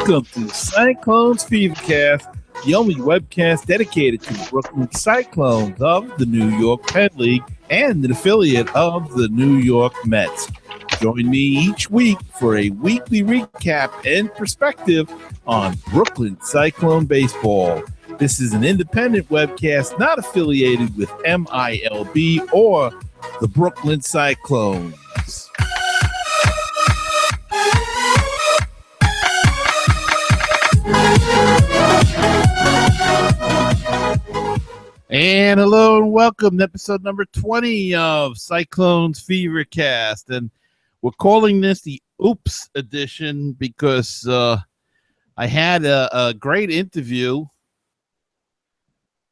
Welcome to Cyclones Fevercast, the only webcast dedicated to the Brooklyn Cyclones of the New York Penn League and an affiliate of the New York Mets. Join me each week for a weekly recap and perspective on Brooklyn Cyclone baseball. This is an independent webcast not affiliated with MILB or the Brooklyn Cyclones. And hello and welcome to episode number 20 of Cyclones Fevercast. And we're calling this the Oops edition because I had a great interview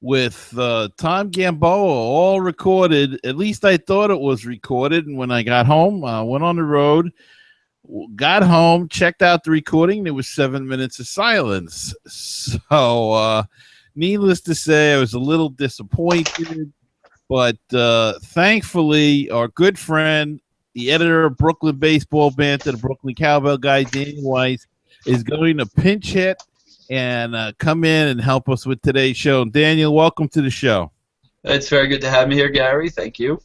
with Tom Gamboa, all recorded. At least I thought it was recorded. And when I got home, I went on the road, got home, checked out the recording. There was 7 minutes of silence. So, needless to say, I was a little disappointed, but thankfully, our good friend, the editor of Brooklyn Baseball Banter, the Brooklyn Cowbell guy, Daniel Weiss, is going to pinch hit and come in and help us with today's show. Daniel, welcome to the show. It's very good to have me here, Gary. Thank you.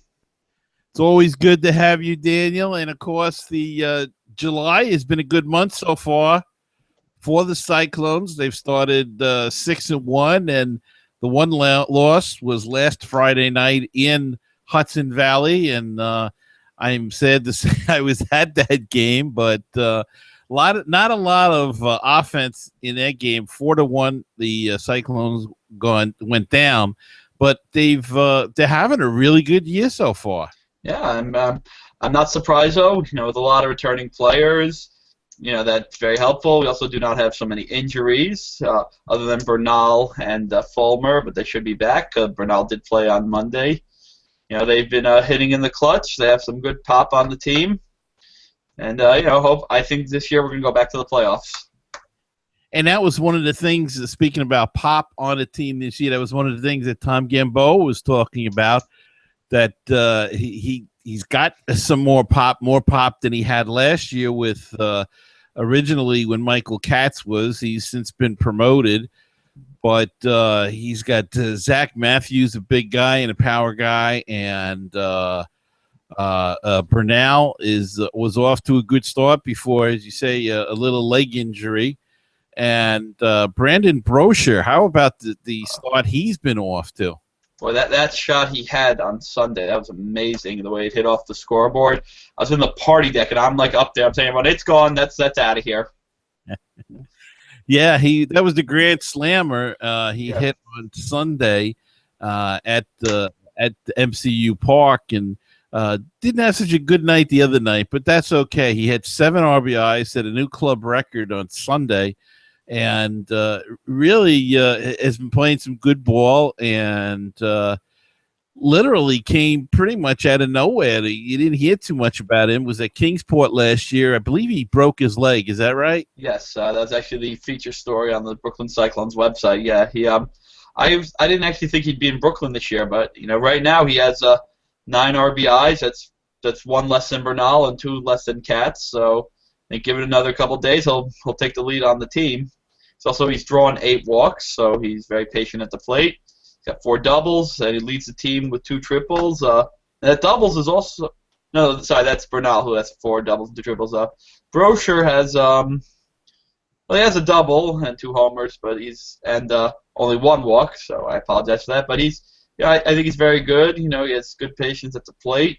It's always good to have you, Daniel. And, of course, the July has been a good month so far. For the Cyclones, they've started 6-1, and the one loss was last Friday night in Hudson Valley. And I'm sad to say I was at that game, but not a lot of offense in that game. 4-1, the Cyclones went down, but they're having a really good year so far. Yeah, I'm not surprised though. With a lot of returning players. That's very helpful. We also do not have so many injuries, other than Bernal and Fulmer, but they should be back. Bernal did play on Monday. They've been hitting in the clutch. They have some good pop on the team. And, I think this year we're going to go back to the playoffs. And that was one of the things, speaking about pop on the team this year, that was one of the things that Tom Gamboa was talking about, that he's got some more pop than he had last year with originally when Michael Katz was. He's since been promoted, but he's got Zach Matthews, a big guy and a power guy, and Bernal was off to a good start before, as you say, a little leg injury. And Brandon Brosher, how about the start he's been off to? Boy, that shot he had on Sunday, that was amazing, the way it hit off the scoreboard. I was in the party deck, and I'm like up there. I'm saying, well, it's gone. That's out of here. Yeah, that was the grand slammer he hit on Sunday at the MCU Park, and didn't have such a good night the other night, but that's okay. He had 7 RBIs, set a new club record on Sunday, and really has been playing some good ball, and literally came pretty much out of nowhere. You didn't hear too much about him. Was at Kingsport last year. I believe he broke his leg. Is that right? Yes, that was actually the feature story on the Brooklyn Cyclones website. Yeah, he. I didn't actually think he'd be in Brooklyn this year, but right now he has 9 RBIs. That's 1 less than Bernal and 2 less than Katz. So I think give it another couple days, he'll take the lead on the team. He's drawn 8 walks, so he's very patient at the plate. He's got 4 doubles, and he leads the team with 2 triples. And that doubles is also that's Bernal who has 4 doubles and 2 triples. Brosher has he has a double and 2 homers, but only 1 walk, so I apologize for that. But I think he's very good. He has good patience at the plate.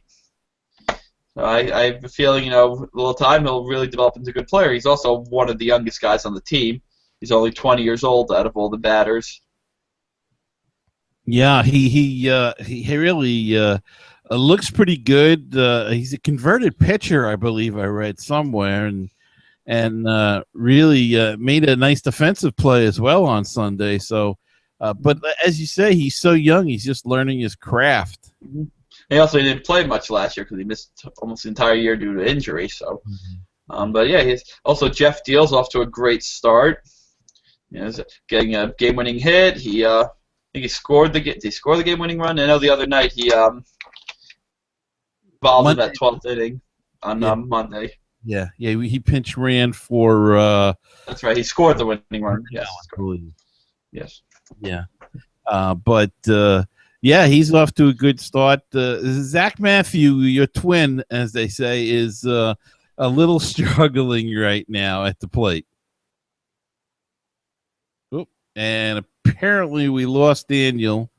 So I have a feeling, a little time he'll really develop into a good player. He's also one of the youngest guys on the team. He's only 20 years old out of all the batters. Yeah, he really looks pretty good. He's a converted pitcher, I believe I read somewhere, and really made a nice defensive play as well on Sunday. So, but as you say, he's so young. He's just learning his craft. Mm-hmm. He also didn't play much last year because he missed almost the entire year due to injury. So, but yeah, he's also Jeff Deal's off to a great start. He's getting a game-winning hit. I think he scored the game-winning run. I know the other night he involved in that 12th inning on Monday. Yeah, he pinch ran for That's right. He scored the winning run. I Yes. believe. Yes. Yeah. But yeah, he's off to a good start. Zach Matthew, your twin, as they say, is a little struggling right now at the plate. Oop. And apparently we lost Daniel.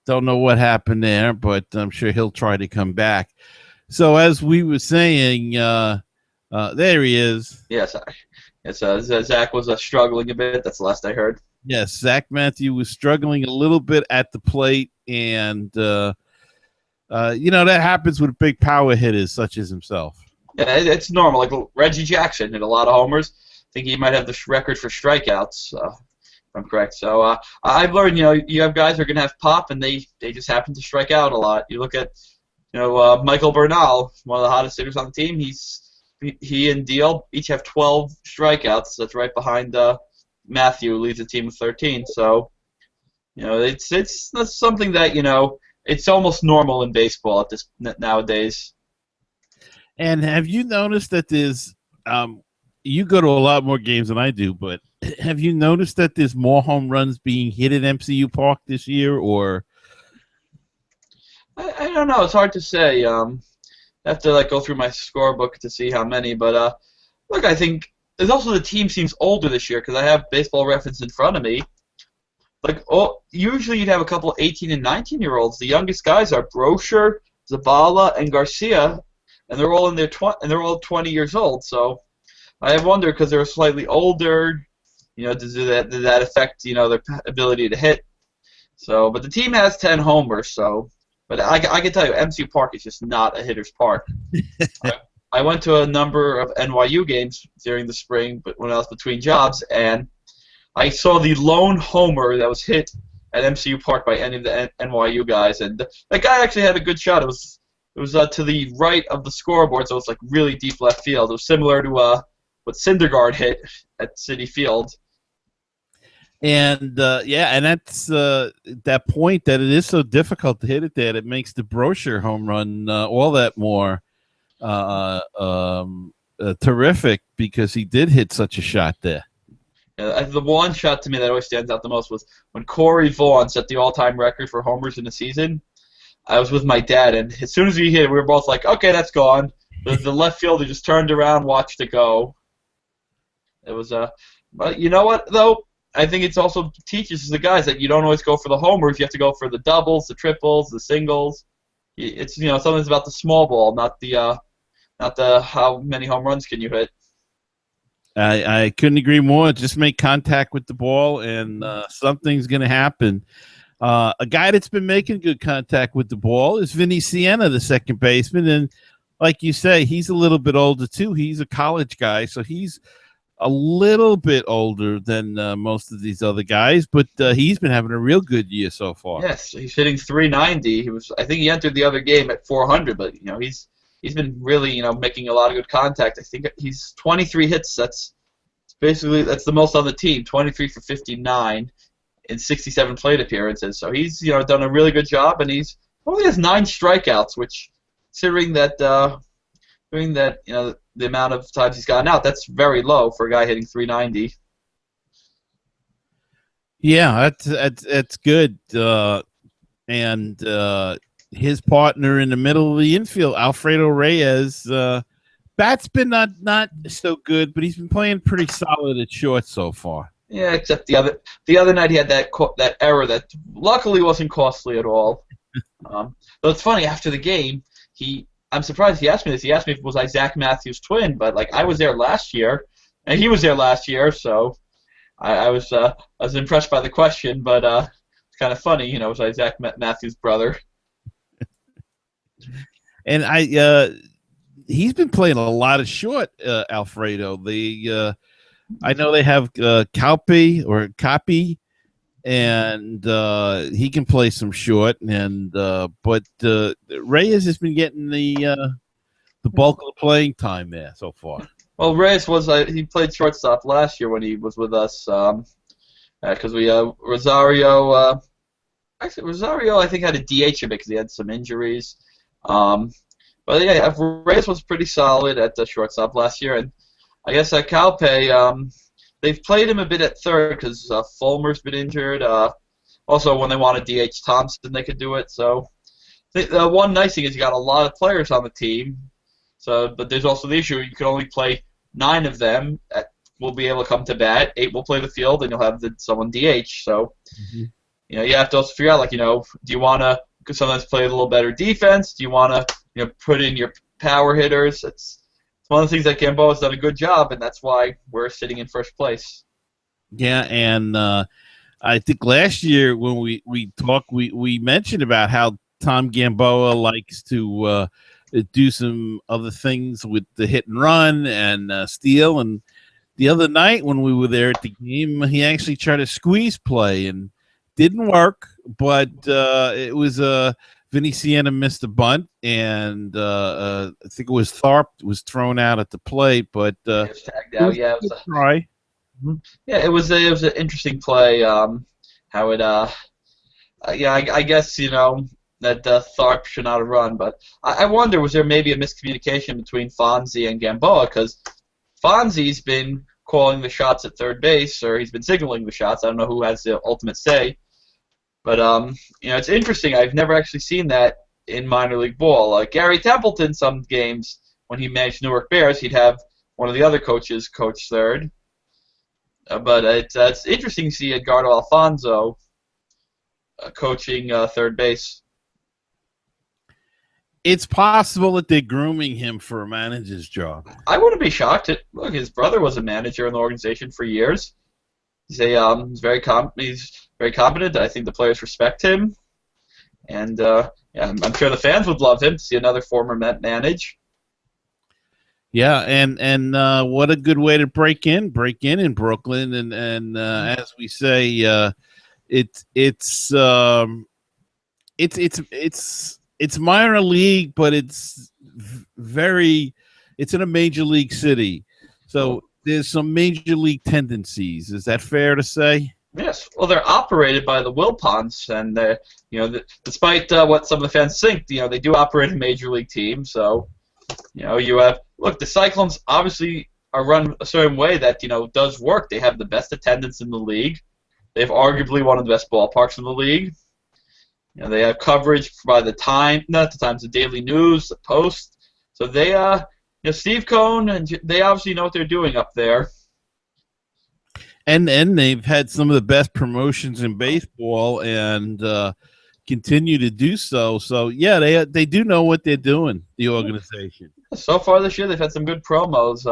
Don't know what happened there, but I'm sure he'll try to come back. So as we were saying, there he is. Yes. Yes. Zach was struggling a bit. That's the last I heard. Yes, Zach Matthew was struggling a little bit at the plate, and that happens with big power hitters such as himself. Yeah, it's normal. Like Reggie Jackson hit a lot of homers. I think he might have the record for strikeouts, if I'm correct. So I've learned, you have guys who are going to have pop, and they just happen to strike out a lot. You look at, Michael Bernal, one of the hottest hitters on the team. He and Deal each have 12 strikeouts. That's right behind Matthew, who leads the team with 13. So, it's something that it's almost normal in baseball at this nowadays. And have you noticed that there's you go to a lot more games than I do, but have you noticed that there's more home runs being hit at MCU Park this year, or? I don't know. It's hard to say. I have to go through my scorebook to see how many. But look, I think there's also the team seems older this year because I have Baseball Reference in front of me. Usually you'd have a couple 18 and 19-year-olds. The youngest guys are Brosher, Zabala, and Garcia, and they're all in their and they're all 20 years old. So I have wondered because they're slightly older. Does that affect their ability to hit? So, but the team has 10 homers. So, but I can tell you, MCU Park is just not a hitter's park. I went to a number of NYU games during the spring, but when I was between jobs, and I saw the lone homer that was hit at MCU Park by any of the NYU guys, and that guy actually had a good shot. It was to the right of the scoreboard, so it was like really deep left field. It was similar to what Syndergaard hit at Citi Field. And and that's that point that it is so difficult to hit it there. It makes the Brochure home run all that more terrific because he did hit such a shot there. The one shot to me that always stands out the most was when Corey Vaughn set the all-time record for homers in a season. I was with my dad, and as soon as he hit it, we were both like, okay, that's gone. The left fielder just turned around, watched it go. It was but you know what, though? I think it also teaches the guys that you don't always go for the homers. You have to go for the doubles, the triples, the singles. It's something's about the small ball, not the how many home runs can you hit. I couldn't agree more. Just make contact with the ball, and something's going to happen. A guy that's been making good contact with the ball is Vinny Sienna, the second baseman, and like you say, he's a little bit older too. He's a college guy, so he's a little bit older than most of these other guys, but he's been having a real good year so far. Yes, he's hitting 390. I think he entered the other game at 400, but he's been really making a lot of good contact. I think he's 23 hits. That's the most on the team. 23 for 59 in 67 plate appearances. So he's done a really good job, and he's only has 9 strikeouts, which considering that the amount of times he's gotten out, that's very low for a guy hitting 390. Yeah, that's good. And his partner in the middle of the infield, Alfredo Reyes, bat's been not so good, but he's been playing pretty solid at short so far. Yeah, except the other night he had that error that luckily wasn't costly at all. But it's funny, after the game, I'm surprised he asked me this. He asked me if it was Zach Matthews' twin, but I was there last year, and he was there last year, so I was impressed by the question, but it's kind of funny, it was Zach Matthews' brother. And he's been playing a lot of short, Alfredo. I know they have Capi, and he can play some short, and but Reyes has been getting the bulk of the playing time there so far. Well, Reyes he played shortstop last year when he was with us, because Rosario I think had a DH a bit because he had some injuries. But But yeah, Reyes was pretty solid at the shortstop last year, and I guess at Calpe, they've played him a bit at third because Fulmer's been injured. Also, when they wanted DH Thompson, they could do it. So the one nice thing is you got a lot of players on the team. So, but there's also the issue you can only play 9 of them. Will be able to come to bat. 8 will play the field, and you'll have someone DH. So, you have to also figure out, do you want to sometimes play a little better defense? Do you want to, put in your power hitters? It's one of the things that Gamboa has done a good job, and that's why we're sitting in first place. Yeah, and I think last year when we talked, we mentioned about how Tom Gamboa likes to do some other things with the hit and run and steal. And the other night when we were there at the game, he actually tried to squeeze play and didn't work. But it was Vinny Siena missed a bunt, and I think it was Tharp was thrown out at the plate. But it was tagged out. Yeah, it was a try. Yeah, it was an interesting play. How it I guess that Tharp should not have run, but I wonder, was there maybe a miscommunication between Fonzie and Gamboa, because Fonzie's been calling the shots at third base, or he's been signaling the shots. I don't know who has the ultimate say, but it's interesting. I've never actually seen that in minor league ball. Gary Templeton, some games when he managed Newark Bears, he'd have one of the other coaches coach third. But it's interesting to see Edgardo Alfonso coaching third base. It's possible that they're grooming him for a manager's job. I wouldn't be shocked. Look, his brother was a manager in the organization for years. He's very competent. I think the players respect him, and I'm sure the fans would love him to see another former Met manage. Yeah, and what a good way to break in Brooklyn, and as we say, it's minor league, but it's in a major league city, so there's some major league tendencies. Is that fair to say? Yes. Well, they're operated by the Wilpons, and despite what some of the fans think, they do operate a major league team. So, you have the Cyclones obviously are run a certain way that does work. They have the best attendance in the league. They have arguably one of the best ballparks in the league. They have coverage by the the Daily News, the Post. So they, Steve Cohn, and they obviously know what they're doing up there. And they've had some of the best promotions in baseball, and continue to do so. So yeah, they do know what they're doing. The organization. So far this year, they've had some good promos.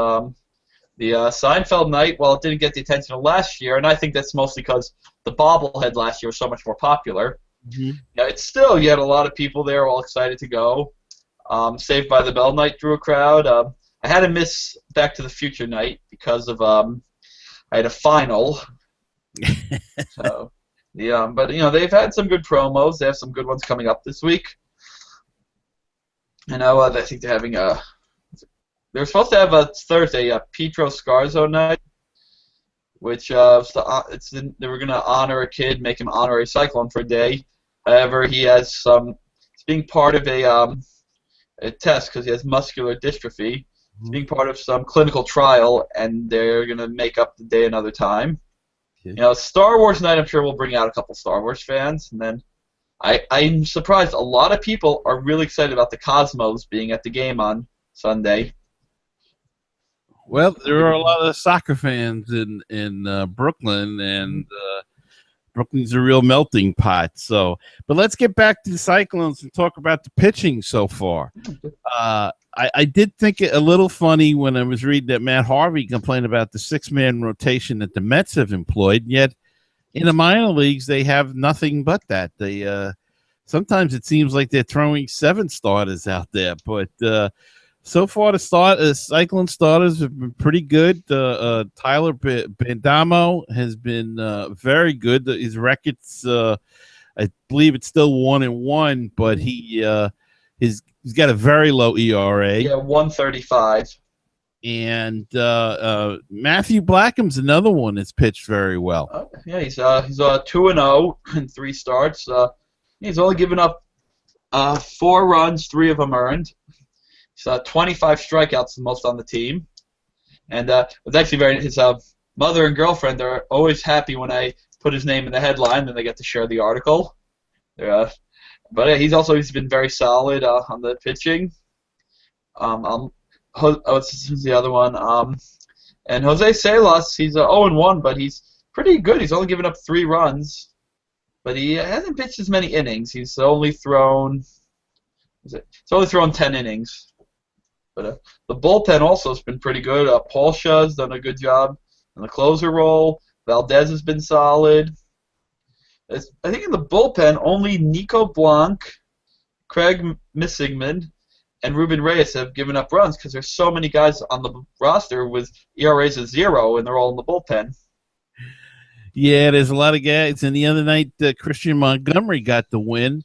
The Seinfeld night, well, it didn't get the attention of last year, and I think that's mostly because the bobblehead last year was so much more popular. It's still, you had a lot of people there all excited to go. Saved by the Bell night drew a crowd. I had to miss Back to the Future night because of I had a final. So but they've had some good promos. They have some good ones coming up this week. I think they're having they're supposed to have a Thursday Pietro Scarzo night, which they were going to honor a kid, make him honorary Cyclone for a day. However, he has he's being part of a test because he has muscular dystrophy. He's being part of some clinical trial, and they're going to make up the day another time. Okay. Star Wars night, I'm sure will bring out a couple Star Wars fans, and then I'm surprised a lot of people are really excited about the Cosmos being at the game on Sunday. Well, there are a lot of soccer fans in Brooklyn, and Brooklyn's a real melting pot. So, but let's get back to the Cyclones and talk about the pitching so far. I did think it a little funny when I was reading that Matt Harvey complained about the 6-man rotation that the Mets have employed, yet in the minor leagues they have nothing but that. They sometimes it seems like they're throwing 7 starters out there, but so far the Cyclone starters have been pretty good. Tyler Bandamo has been very good. His record's I believe it's still 1-1, but he's got a very low ERA. Yeah, 1.35. And Matthew Blackham's another one that's pitched very well. Yeah, he's 2-0 in 3 starts. He's only given up 4 runs, 3 of them earned. He's 25 strikeouts, the most on the team. And it's actually his mother and girlfriend are always happy when I put his name in the headline, and they get to share the article. But he's been very solid on the pitching. This is the other one. And Jose Salas, he's 0-1, but he's pretty good. He's only given up 3 runs, but he hasn't pitched as many innings. He's only thrown 10 innings. But the bullpen also has been pretty good. Paul Shaw's done a good job in the closer role. Valdez has been solid. I think in the bullpen, only Nico Blanc, Craig Missigman, and Ruben Reyes have given up runs because there's so many guys on the roster with ERAs of 0, and they're all in the bullpen. Yeah, there's a lot of guys. And the other night, Christian Montgomery got the win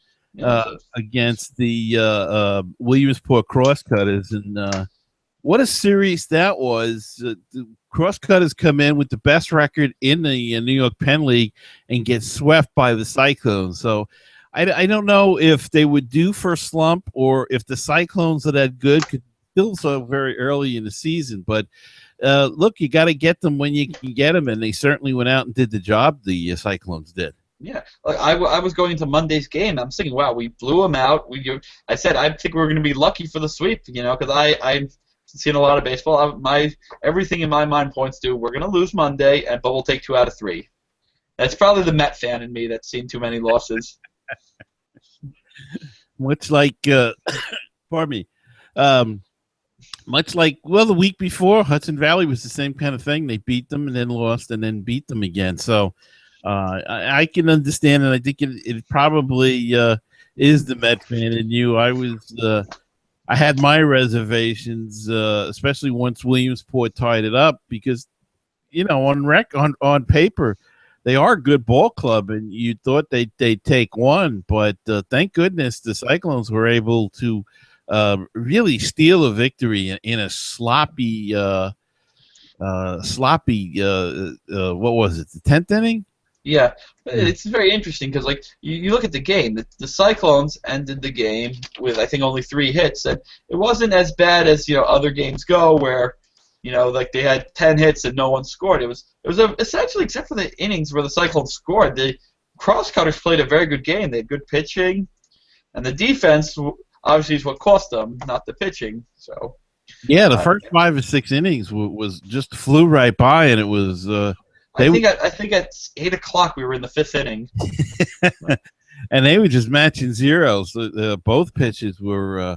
against the Williamsport Crosscutters. And what a series that was. The Crosscutters come in with the best record in the New York Penn League and get swept by the Cyclones. So I don't know if they would do for a slump or if the Cyclones are that good, could still so very early in the season. But look, you got to get them when you can get them, and they certainly went out and did the job. The Cyclones did. Yeah, like I was going to Monday's game. I'm thinking, wow, we blew them out. I said I think we're going to be lucky for the sweep, because I've seen a lot of baseball. Everything in my mind points to we're going to lose Monday, but we'll take 2 out of 3. That's probably the Met fan in me that's seen too many losses. Much like, pardon me, much like, the week before, Hudson Valley was the same kind of thing. They beat them and then lost and then beat them again. So I can understand, and I think it probably is the Met fan in you. I had my reservations, especially once Williamsport tied it up, because on paper they are a good ball club, and you thought they'd take one, but thank goodness the Cyclones were able to really steal a victory in a sloppy. What was it? The 10th inning? Yeah, it's very interesting because you look at the game. The Cyclones ended the game with I think only 3 hits, and it wasn't as bad as other games go where. They had 10 hits and no one scored. It was essentially, except for the innings where the Cyclones scored, the Crosscutters played a very good game. They had good pitching, and the defense obviously is what cost them, not the pitching. So. Yeah, the first 5 or 6 innings was just flew right by, and it was. I think at 8 o'clock we were in the 5th inning. And they were just matching zeros. Both pitches were.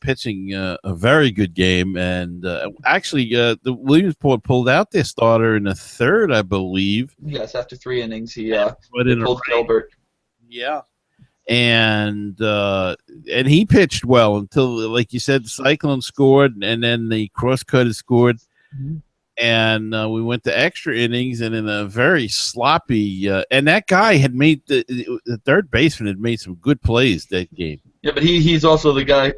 Pitching a very good game, and actually the Williamsport pulled out their starter in the 3rd, I believe. Yes, after 3 innings, he pulled Gilbert. Yeah, and he pitched well until, like you said, the Cyclones scored, and then the Crosscutters scored, and we went to extra innings, and in a very sloppy. And that guy had made the third baseman had made some good plays that game. Yeah, but he's also the guy.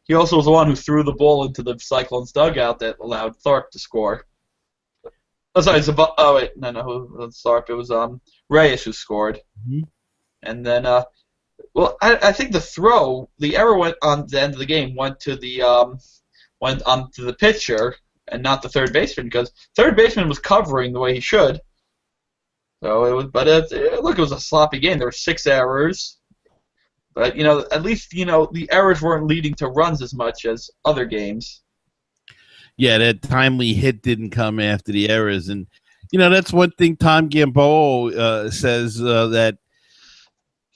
He also was the one who threw the ball into the Cyclones dugout that allowed Tharp to score. Oh, sorry, it was Tharp. It was Reyes who scored. Mm-hmm. And then, I think the error went on the end of the game went to the pitcher and not the third baseman, because third baseman was covering the way he should. So it was, but it was a sloppy game. There were 6 errors. But, at least, the errors weren't leading to runs as much as other games. Yeah, that timely hit didn't come after the errors. And, that's one thing Tom Gamboa says, that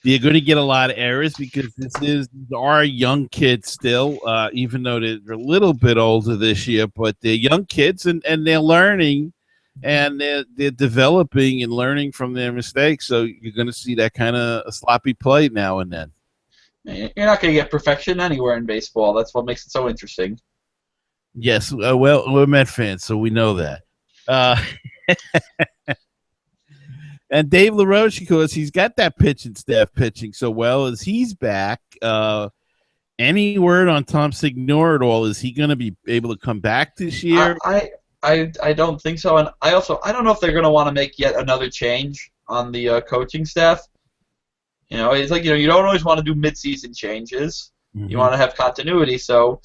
you're going to get a lot of errors because these are young kids still, even though they're a little bit older this year. But they're young kids, and they're learning, and they're developing and learning from their mistakes. So you're going to see that kind of sloppy play now and then. You're not going to get perfection anywhere in baseball. That's what makes it so interesting. Yes, we're Met fans, so we know that. And Dave LaRoche, of course, he's got that pitching staff pitching so well as he's back. Any word on Tom Signor at all? Is he going to be able to come back this year? I don't think so, and I don't know if they're going to want to make yet another change on the coaching staff. It's like you don't always want to do mid-season changes, You want to have continuity. So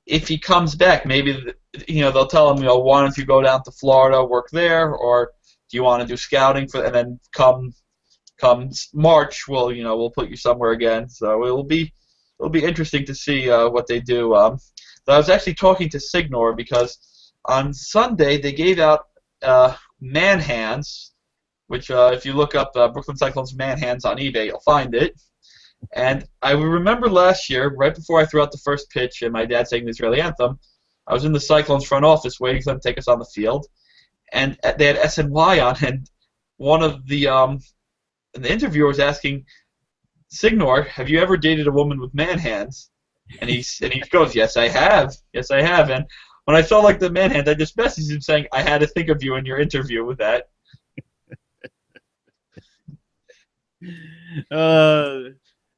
if he comes back, maybe they'll tell him, why don't you go down to Florida, work there, or do you want to do scouting and then come March, we'll put you somewhere again. So it'll be interesting to see what they do. I was actually talking to Signor because on Sunday they gave out man hands, which if you look up Brooklyn Cyclones man hands on eBay, you'll find it. And I remember last year, right before I threw out the first pitch and my dad sang the Israeli anthem, I was in the Cyclones front office waiting for them to take us on the field, and they had SNY on, and one of the interviewer was asking Signor, "Have you ever dated a woman with man hands?" And he goes, "Yes, I have. Yes, I have." And when I saw the man hands, I just messaged him saying, "I had to think of you in your interview with that."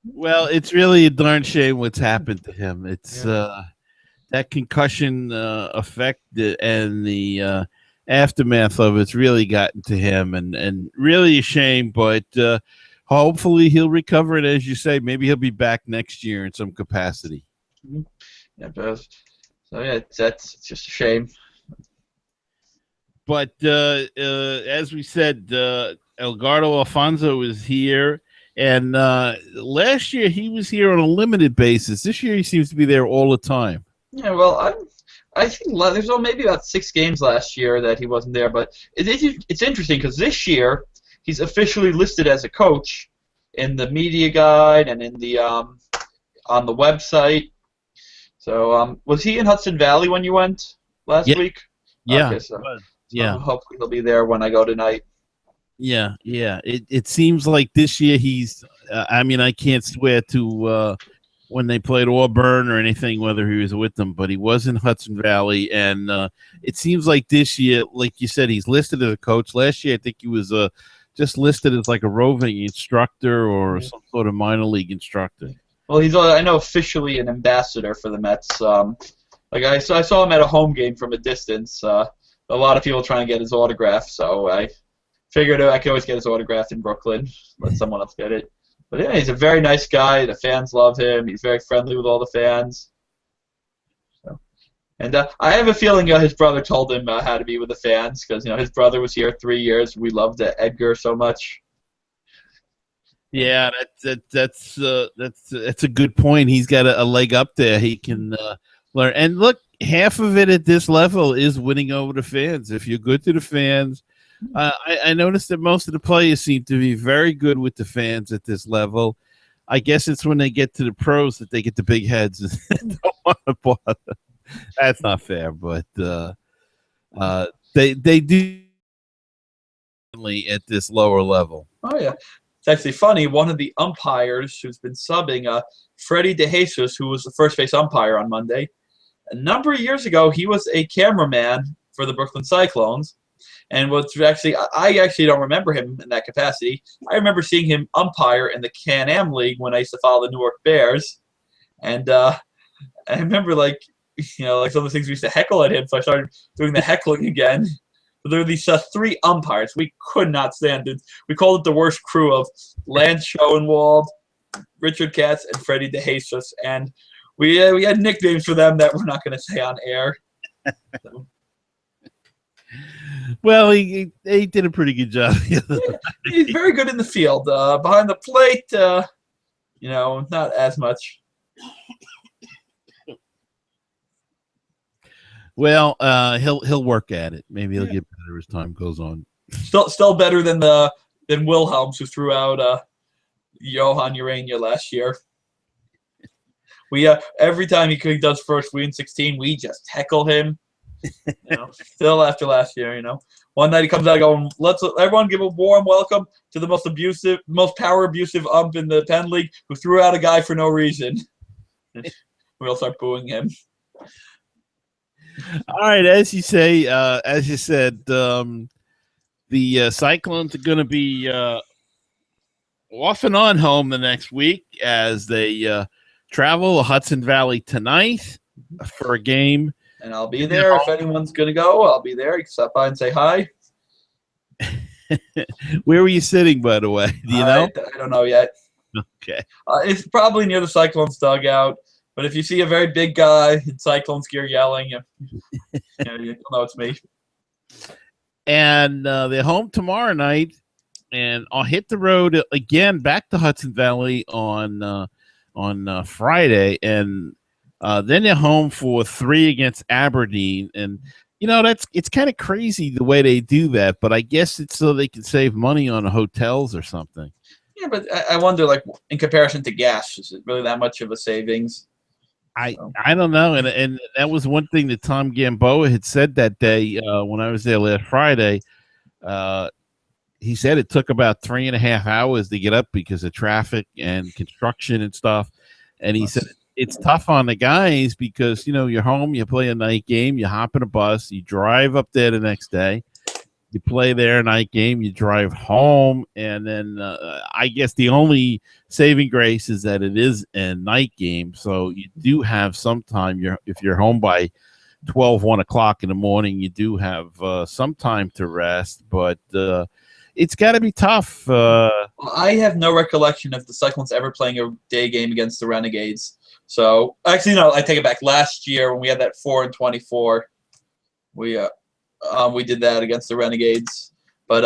Well, it's really a darn shame what's happened to him. It's that concussion effect and the aftermath of it's really gotten to him, and really a shame. But hopefully he'll recover it, as you say. Maybe he'll be back next year in some capacity. Mm-hmm. Yeah, it's just a shame. But as we said, Elgardo Alfonso is here. And last year he was here on a limited basis. This year he seems to be there all the time. Yeah, well, I think there's maybe about 6 games last year that he wasn't there. But it's interesting because this year he's officially listed as a coach in the media guide and in the on the website. So was he in Hudson Valley when you went last week? Yeah. Okay, so hopefully he'll be there when I go tonight. Yeah. It seems like this year he's. I can't swear to when they played Auburn or anything whether he was with them, but he was in Hudson Valley, and it seems like this year, like you said, he's listed as a coach. Last year, I think he was just listed as like a roving instructor or some sort of minor league instructor. Well, he's I know officially an ambassador for the Mets. I saw him at a home game from a distance. A lot of people trying to get his autograph, so I figured I could always get his autograph in Brooklyn. Let someone else get it. But yeah, he's a very nice guy. The fans love him. He's very friendly with all the fans. So, and I have a feeling his brother told him how to be with the fans because his brother was here 3 years. We loved Edgar so much. Yeah, that's a good point. He's got a leg up there. He can learn. And look, half of it at this level is winning over the fans. If you're good to the fans. I noticed that most of the players seem to be very good with the fans at this level. I guess it's when they get to the pros that they get the big heads and don't want to bother. That's not fair, but they do at this lower level. Oh yeah, it's actually funny. One of the umpires who's been subbing, Freddie DeJesus, who was the first base umpire on Monday, a number of years ago, he was a cameraman for the Brooklyn Cyclones. And I actually don't remember him in that capacity. I remember seeing him umpire in the Can-Am League when I used to follow the New York Bears. And I remember, some of the things we used to heckle at him, so I started doing the heckling again. But there were these 3 umpires we could not stand it. We called it the worst crew of Lance Schoenwald, Richard Katz, and Freddie DeJesus. And we had nicknames for them that we're not going to say on air. So. Well, he did a pretty good job. He's very good in the field. Behind the plate, not as much. Well, he'll work at it. Maybe he'll get better as time goes on. Still better than Wilhelms, who threw out Johan Urania last year. We every time he does first win 16, we just heckle him. Still after last year, one night he comes out going, "Let's everyone give a warm welcome to the most power abusive ump in the Penn League who threw out a guy for no reason." We'll start booing him. All right, as you say, as you said, the Cyclones are going to be off and on home the next week as they travel to Hudson Valley tonight for a game. And I'll be there if anyone's going to go. I'll be there. You can stop by and say hi. Where were you sitting, by the way? Do you know? I don't know yet. Okay. It's probably near the Cyclones dugout. But if you see a very big guy in Cyclones gear yelling, you'll know it's me. And they're home tomorrow night, and I'll hit the road again back to Hudson Valley on Friday, and then they're home for 3 against Aberdeen. And it's kind of crazy the way they do that, but I guess it's so they can save money on hotels or something. Yeah, but I wonder, like, in comparison to gas, is it really that much of a savings? I don't know, and that was one thing that Tom Gamboa had said that day when I was there last Friday. He said it took about 3.5 hours to get up because of traffic and construction and stuff. And he said it's tough on the guys because you're home, you play a night game, you hop in a bus, you drive up there the next day, you play their night game, you drive home, and then I guess the only saving grace is that it is a night game, so you do have some time. If you're home by 1 o'clock in the morning, you do have some time to rest, but it's got to be tough. I have no recollection of the Cyclones ever playing a day game against the Renegades. So actually, no, I take it back. Last year when we had that 4-24, we did that against the Renegades, but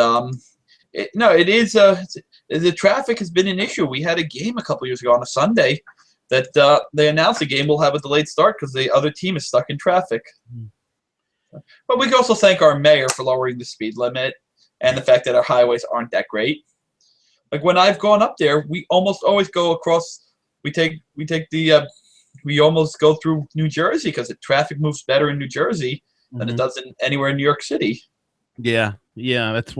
it is the traffic has been an issue. We had a game a couple years ago on a Sunday that they announced the game will have a delayed start because the other team is stuck in traffic. But we can also thank our mayor for lowering the speed limit and the fact that our highways aren't that great. Like when I've gone up there, we almost always go across. We almost go through New Jersey because the traffic moves better in New Jersey than it does anywhere in New York City. Yeah, that's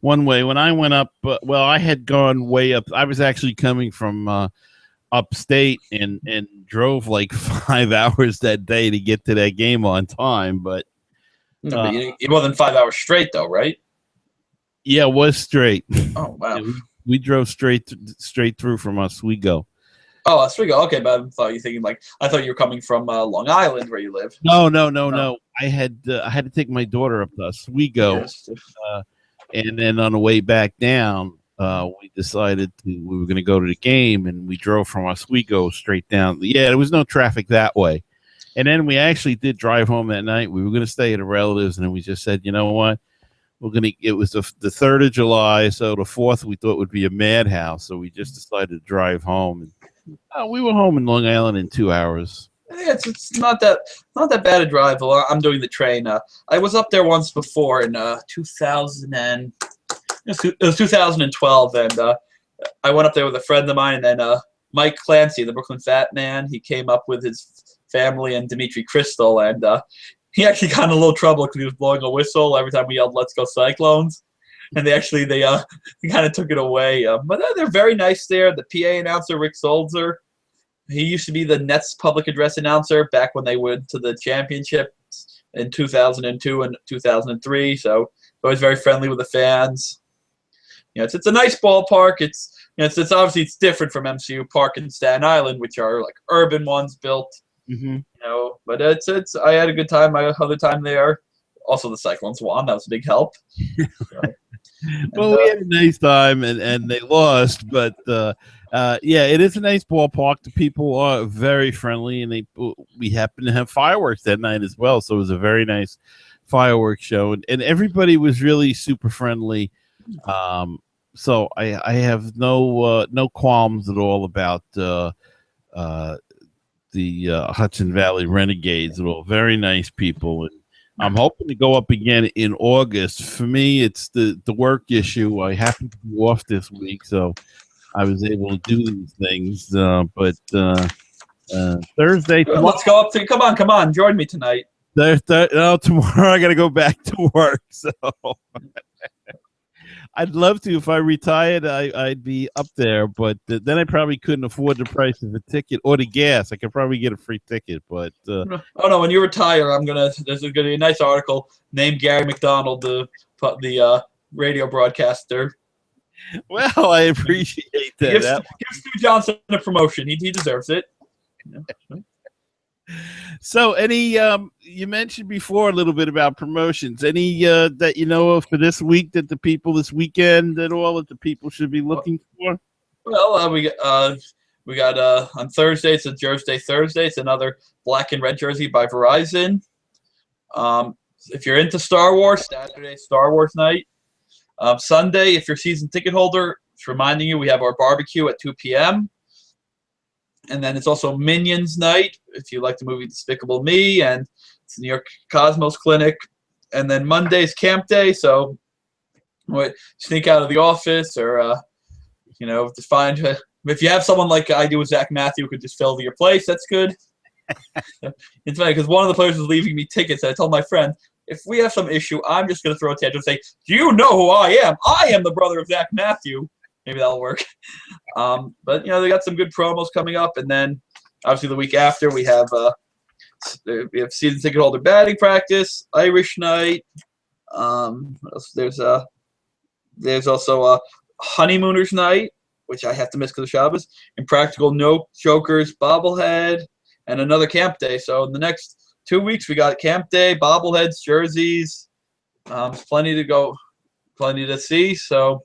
one way. When I went up, I had gone way up. I was actually coming from upstate and drove like 5 hours that day to get to that game on time. But it wasn't 5 hours straight, though, right? Yeah, it was straight. Oh wow! We drove straight through from Oswego. Oh, Oswego. Okay, but I thought you were coming from Long Island, where you live. No. I had to take my daughter up to Oswego, and then on the way back down, we decided we were going to go to the game, and we drove from Oswego straight down. Yeah, there was no traffic that way, and then we actually did drive home that night. We were going to stay at a relative's, and then we just said, you know what? It was the 3rd of July, so the 4th we thought would be a madhouse, so we just decided to drive home. And we were home in Long Island in 2 hours. Yeah, it's not that bad a drive. I'm doing the train. I was up there once before in 2012, and I went up there with a friend of mine, and then Mike Clancy, the Brooklyn Fat Man, he came up with his family and Dimitri Crystal, and he actually got in a little trouble because he was blowing a whistle every time we yelled "Let's go Cyclones," and they kind of took it away. But they're very nice there. The PA announcer Rick Solzer, he used to be the Nets public address announcer back when they went to the championship in 2002 and 2003. So always very friendly with the fans. It's a nice ballpark. It's obviously it's different from MCU Park and Staten Island, which are like urban ones built. But it's I had a good time. My other time there. Also, the Cyclones won. That was a big help. Well, we had a nice time, and they lost, but it is a nice ballpark. The people are very friendly, and we happened to have fireworks that night as well, so it was a very nice fireworks show, and everybody was really super friendly. So I have no qualms at all about the Hudson Valley Renegades at all. Very nice people, and I'm hoping to go up again in August. For me, it's the work issue. I happen to be off this week, so I was able to do these things. But Thursday, let's go up to. Come on, join me tonight. Tomorrow I got to go back to work. So I'd love to. If I retired, I'd be up there, but then I probably couldn't afford the price of a ticket or the gas. I could probably get a free ticket, but oh no! When you retire, there's gonna be a nice article named Gary McDonald, the radio broadcaster. Well, I appreciate that. Give Stu Johnson a promotion. He deserves it. So, any you mentioned before a little bit about promotions. Any that you know of for this week that the people this weekend at all that the people should be looking for? Well, we got on Thursday. It's a Jersey Day Thursday. It's another black and red jersey by Verizon. If you're into Star Wars, Saturday Star Wars night. Sunday, if you're a season ticket holder, it's reminding you we have our barbecue at 2 p.m. And then it's also Minions night if you like the movie Despicable Me, and it's New York Cosmos Clinic. And then Monday's Camp Day, so sneak out of the office or to find if you have someone like I do with Zach Matthew who could just fill your place, that's good. It's funny because one of the players was leaving me tickets, and I told my friend, if we have some issue, I'm just going to throw a tantrum and say, do you know who I am? I am the brother of Zach Matthew. Maybe that'll work. But, they got some good promos coming up. And then, obviously, the week after, we have season ticket holder batting practice, Irish night. There's also a honeymooners night, which I have to miss because of Shabbos, and practical no jokers bobblehead, and another camp day. So in the next 2 weeks, we got camp day, bobbleheads, jerseys, plenty to see. So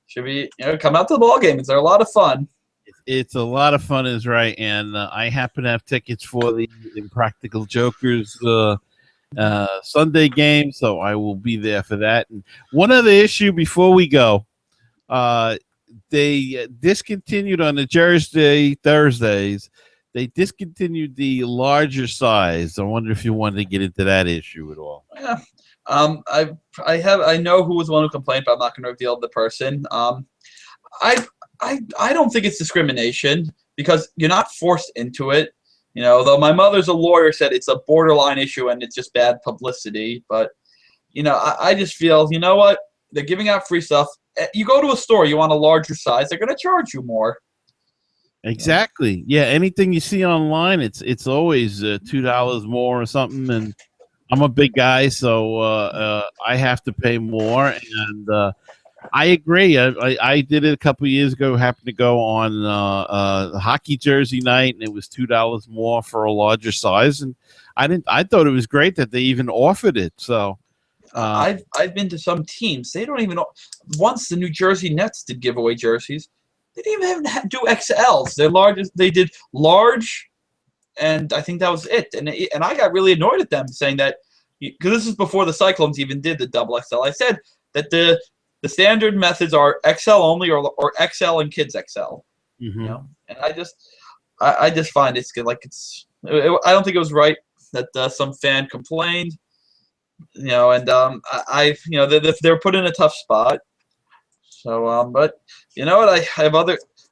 should be come out to the ball games. They're a lot of fun. It's a lot of fun, is right. And I happen to have tickets for the Impractical Jokers Sunday game, so I will be there for that. And one other issue before we go, they discontinued on the Jersey Thursdays. They discontinued the larger size. I wonder if you wanted to get into that issue at all. Yeah. I know who was the one who complained, but I'm not going to reveal the person. I don't think it's discrimination because you're not forced into it. Though my mother's a lawyer, said it's a borderline issue and it's just bad publicity. But I just feel, you know what? They're giving out free stuff. You go to a store, you want a larger size, they're going to charge you more. Exactly. Yeah. Anything you see online, it's always $2 more or something. And I'm a big guy, so I have to pay more. And I agree. I did it a couple of years ago. Happened to go on the hockey jersey night, and it was $2 more for a larger size. And I thought it was great that they even offered it. So I've been to some teams. They don't even. Once the New Jersey Nets did giveaway jerseys, they didn't even do XLs. Their largest, they did large, and I think that was it. And I got really annoyed at them saying that because this is before the Cyclones even did the double XL. I said that the standard methods are XL only or XL and kids XL. Mm-hmm. And I just find it's good. Like I don't think it was right that some fan complained. And they're put in a tough spot. So, but you know what? I have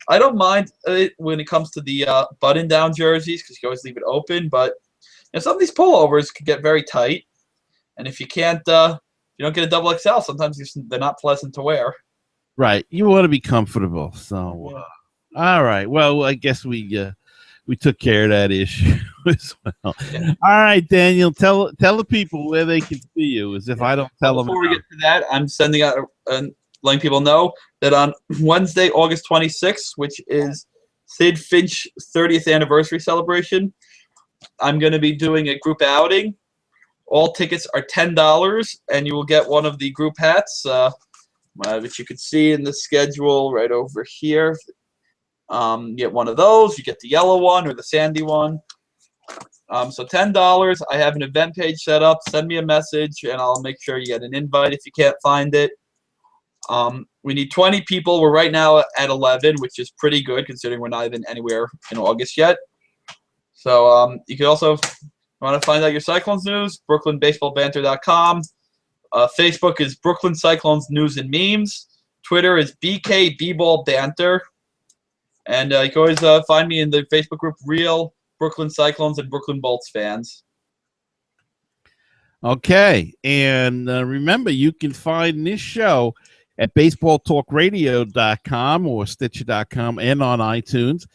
I don't mind it when it comes to the button-down jerseys because you can always leave it open. But some of these pullovers can get very tight, and if you can't, you don't get a double XL. Sometimes they're not pleasant to wear. Right, you want to be comfortable. So, all right. Well, I guess we took care of that issue as well. Yeah. All right, Daniel, tell the people where they can see you. As if I don't tell them. Before we get to that, I'm sending out letting people know that on Wednesday, August 26th, which is Sid Finch 30th anniversary celebration, I'm going to be doing a group outing. All tickets are $10, and you will get one of the group hats, which you can see in the schedule right over here. You get one of those. You get the yellow one or the sandy one. So $10. I have an event page set up. Send me a message, and I'll make sure you get an invite if you can't find it. We need 20 people. We're right now at 11, which is pretty good considering we're not even anywhere in August yet. So you can also want to find out your Cyclones news, BrooklynBaseballBanter.com. Facebook is Brooklyn Cyclones News and Memes. Twitter is BK B-Ball Banter. And you can always find me in the Facebook group Real Brooklyn Cyclones and Brooklyn Bolts fans. Okay. And remember, you can find this show at baseballtalkradio.com or Stitcher.com and on iTunes.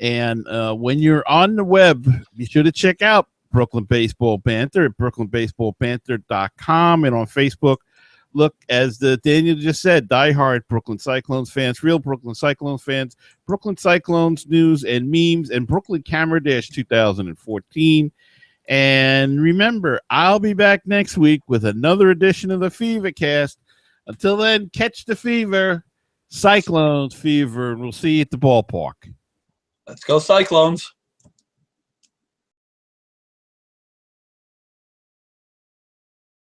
And when you're on the web, be sure to check out Brooklyn Baseball Banter at brooklynbaseballbanter.com and on Facebook. Look, as Daniel just said, diehard Brooklyn Cyclones fans, real Brooklyn Cyclones fans, Brooklyn Cyclones news and memes, and Brooklyn Camera Dash 2014. And remember, I'll be back next week with another edition of the Fevercast. Until then, catch the fever. Cyclones, Fever, and we'll see you at the ballpark. Let's go Cyclones.